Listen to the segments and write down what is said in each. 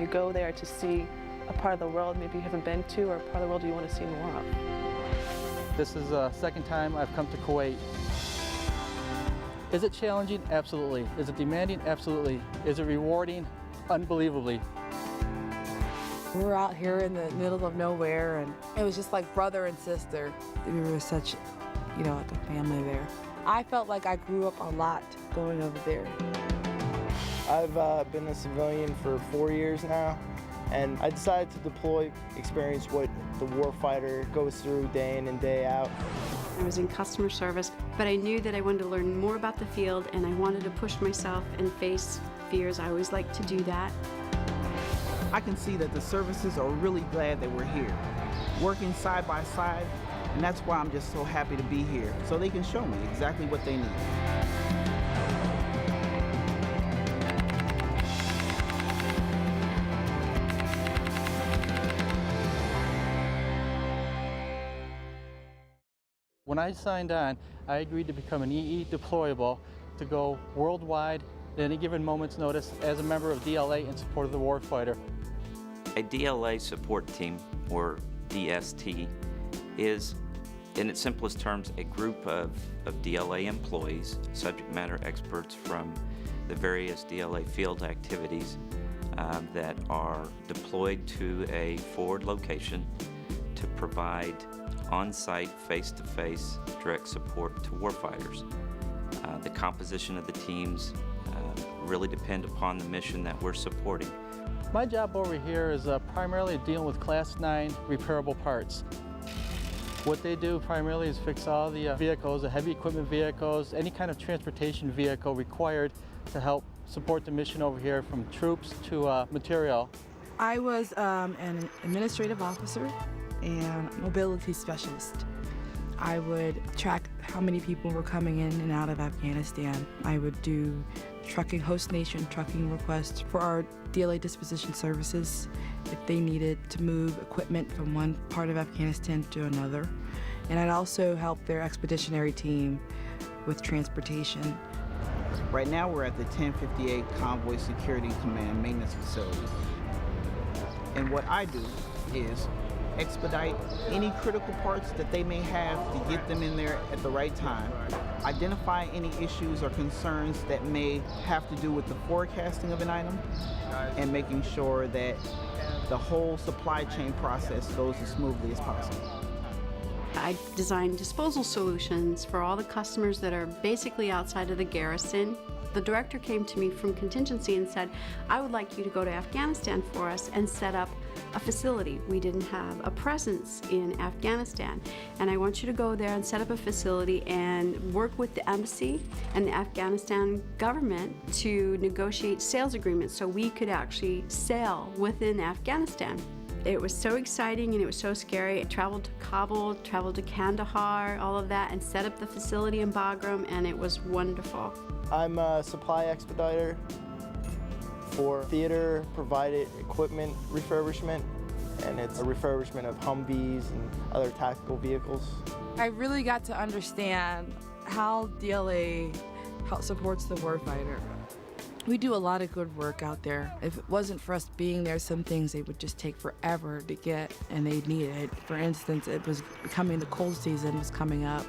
you go there to see a part of the world maybe you haven't been to, or a part of the world you want to see more of. This is the second time I've come to Kuwait. Is it challenging? Absolutely. Is it demanding? Absolutely. Is it rewarding? Unbelievably. We were out here in the middle of nowhere, and it was just like brother and sister. We were such, like a family there. I felt like I grew up a lot going over there. I've been a civilian for 4 years now, and I decided to deploy, experience what the warfighter goes through day in and day out. I was in customer service, but I knew that I wanted to learn more about the field, and I wanted to push myself and face fears. I always like to do that. I can see that the services are really glad that we're here, working side by side, and that's why I'm just so happy to be here, so they can show me exactly what they need. When I signed on, I agreed to become an EE deployable to go worldwide at any given moment's notice as a member of DLA in support of the warfighter. A DLA support team, or DST, is, in its simplest terms, a group of DLA employees, subject matter experts from the various DLA field activities that are deployed to a forward location to provide on-site, face-to-face direct support to warfighters. The composition of the teams really depend upon the mission that we're supporting. My job over here is primarily dealing with Class 9 repairable parts. What they do primarily is fix all the vehicles, the heavy equipment vehicles, any kind of transportation vehicle required to help support the mission over here, from troops to material. I was an administrative officer and mobility specialist. I would track how many people were coming in and out of Afghanistan. I would do trucking, host nation trucking requests for our DLA disposition services if they needed to move equipment from one part of Afghanistan to another. And I'd also help their expeditionary team with transportation. Right now we're at the 1058 Convoy Security Command Maintenance Facility. And what I do is expedite any critical parts that they may have to get them in there at the right time, identify any issues or concerns that may have to do with the forecasting of an item, and making sure that the whole supply chain process goes as smoothly as possible. I designed disposal solutions for all the customers that are basically outside of the garrison. The director came to me from contingency and said, I would like you to go to Afghanistan for us and set up a facility. We didn't have a presence in Afghanistan, and I want you to go there and set up a facility and work with the embassy and the Afghanistan government to negotiate sales agreements so we could actually sell within Afghanistan. It was so exciting and it was so scary. I traveled to Kabul, traveled to Kandahar, all of that, and set up the facility in Bagram, and it was wonderful. I'm a supply expediter for theater provided equipment refurbishment, and it's a refurbishment of Humvees and other tactical vehicles. I really got to understand how DLA supports the warfighter. We do a lot of good work out there. If it wasn't for us being there, some things they would just take forever to get, and they needed it. For instance, it was becoming the cold season was coming up,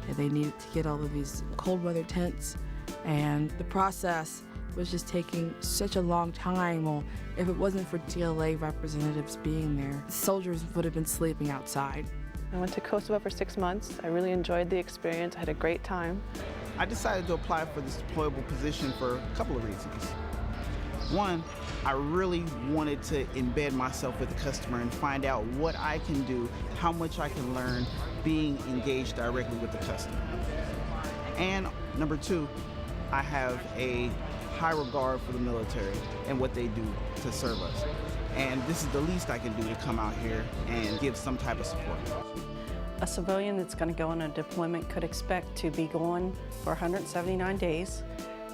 and they needed to get all of these cold weather tents, and the process was just taking such a long time. Well, if it wasn't for DLA representatives being there, soldiers would have been sleeping outside. I went to Kosovo for 6 months. I really enjoyed the experience. I had a great time. I decided to apply for this deployable position for a couple of reasons. One, I really wanted to embed myself with the customer and find out what I can do, how much I can learn being engaged directly with the customer. And number two, I have a high regard for the military and what they do to serve us. And this is the least I can do to come out here and give some type of support. A civilian that's going to go on a deployment could expect to be gone for 179 days.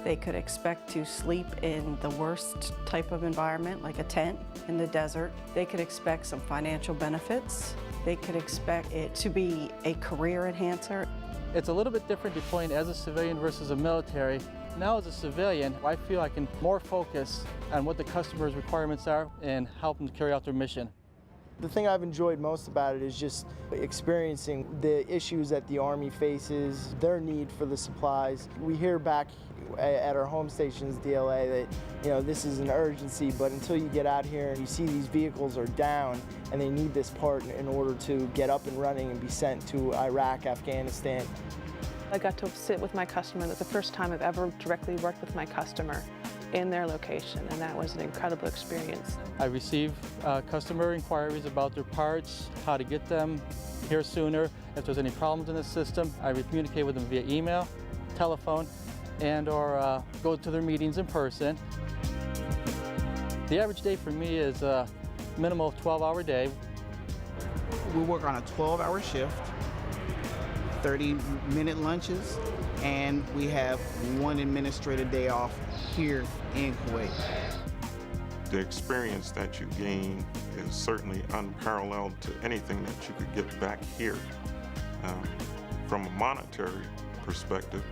They could expect to sleep in the worst type of environment, like a tent in the desert. They could expect some financial benefits. They could expect it to be a career enhancer. It's a little bit different deploying as a civilian versus a military. Now as a civilian, I feel I can more focus on what the customer's requirements are and help them carry out their mission. The thing I've enjoyed most about it is just experiencing the issues that the Army faces, their need for the supplies. We hear back at our home stations, DLA, that this is an urgency, but until you get out here and you see these vehicles are down and they need this part in order to get up and running and be sent to Iraq, Afghanistan. I got to sit with my customer. That's the first time I've ever directly worked with my customer in their location, and that was an incredible experience. I receive customer inquiries about their parts, how to get them here sooner. If there's any problems in the system, I communicate with them via email, telephone, and or go to their meetings in person. The average day for me is a minimum of 12-hour day. We work on a 12-hour shift, 30-minute lunches, and we have one administrative day off here in Kuwait. The experience that you gain is certainly unparalleled to anything that you could get back here. From a monetary perspective,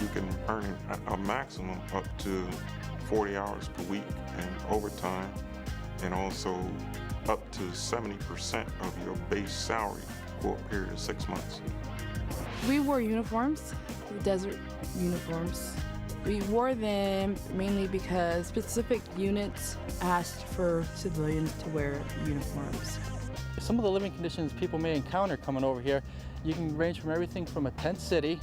you can earn a maximum up to 40 hours per week and overtime, and also up to 70% of your base salary for a period of 6 months. We wore uniforms, desert uniforms. We wore them mainly because specific units asked for civilians to wear uniforms. Some of the living conditions people may encounter coming over here, you can range from everything from a tent city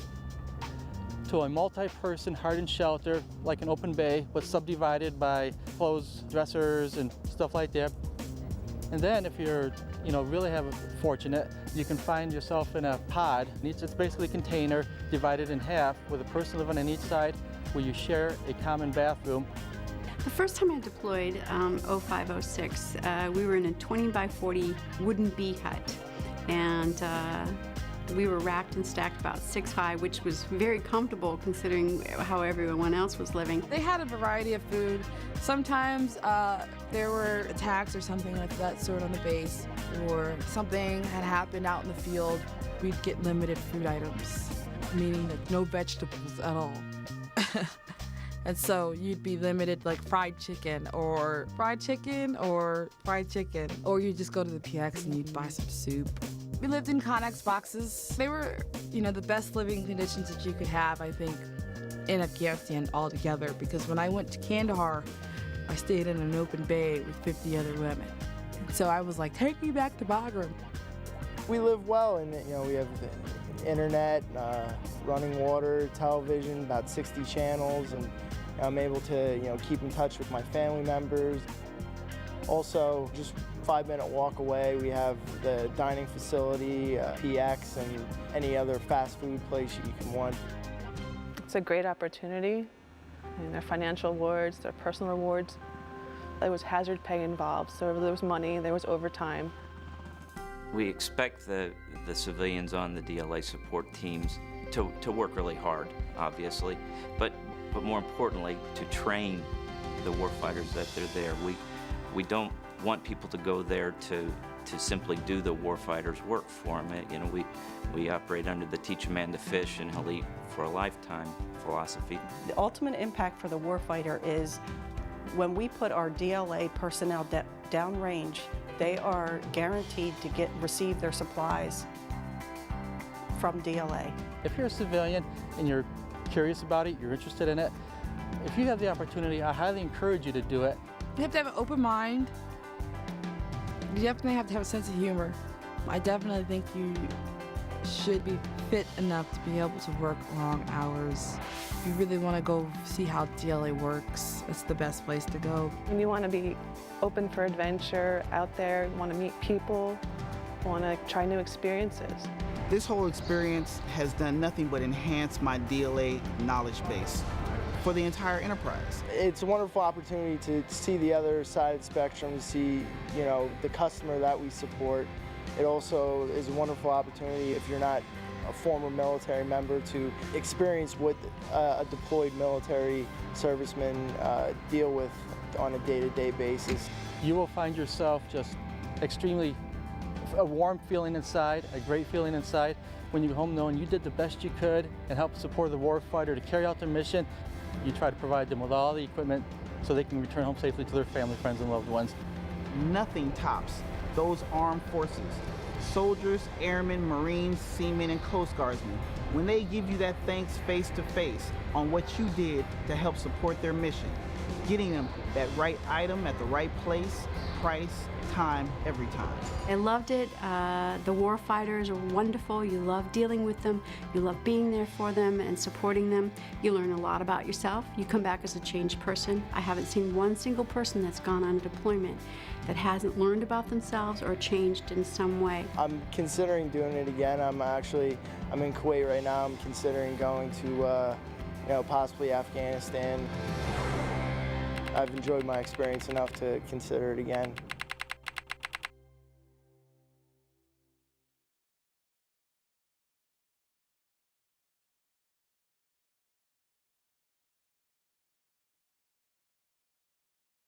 to a multi-person hardened shelter like an open bay but subdivided by closed dressers and stuff like that. And then if you're really fortunate, you can find yourself in a pod. It's basically a container divided in half with a person living on each side where you share a common bathroom. The first time I deployed 0506, we were in a 20 by 40 wooden bee hut, and we were racked and stacked about 6 high, which was very comfortable considering how everyone else was living. They had a variety of food. Sometimes there were attacks or something like that sort on the base, or something had happened out in the field. We'd get limited food items, meaning that no vegetables at all. And so you'd be limited like fried chicken, or you just go to the PX and you'd buy some soup. We lived in Connex boxes. They were, the best living conditions that you could have, I think, in Afghanistan altogether, because when I went to Kandahar, I stayed in an open bay with 50 other women. So I was like, take me back to Bagram. We live well, and we have the internet, running water, television, about 60 channels, and I'm able to keep in touch with my family members. Also, just 5-minute walk away, we have the dining facility, PX, and any other fast food place you can want. It's a great opportunity. Their financial rewards, their personal rewards. There was hazard pay involved, so there was money, there was overtime. We expect the civilians on the DLA support teams to work really hard, obviously, but more importantly, to train the warfighters that they're there. We don't want people to go there to simply do the warfighter's work for them. We operate under the teach a man to fish and he'll eat for a lifetime philosophy. The ultimate impact for the warfighter is when we put our DLA personnel downrange, they are guaranteed to receive their supplies from DLA. If you're a civilian and you're curious about it, you're interested in it, if you have the opportunity, I highly encourage you to do it. You have to have an open mind. You definitely have to have a sense of humor. I definitely think you should be fit enough to be able to work long hours. If you really want to go see how DLA works, it's the best place to go. When you want to be open for adventure out there, you want to meet people, want to try new experiences. This whole experience has done nothing but enhance my DLA knowledge base for the entire enterprise. It's a wonderful opportunity to see the other side of the spectrum, to see the customer that we support. It also is a wonderful opportunity, if you're not a former military member, to experience what a deployed military serviceman deal with on a day-to-day basis. You will find yourself just extremely a warm feeling inside, a great feeling inside when you go home knowing you did the best you could and help support the warfighter to carry out their mission. You try to provide them with all the equipment so they can return home safely to their family, friends, and loved ones. Nothing tops those armed forces. Soldiers, airmen, Marines, seamen, and Coast Guardsmen. When they give you that thanks face to face on what you did to help support their mission, getting them that right item at the right place, price, time, every time. I loved it. The war fighters are wonderful. You love dealing with them. You love being there for them and supporting them. You learn a lot about yourself. You come back as a changed person. I haven't seen one single person that's gone on deployment that hasn't learned about themselves or changed in some way. I'm considering doing it again. I'm in Kuwait right now. I'm considering going to, possibly Afghanistan. I've enjoyed my experience enough to consider it again.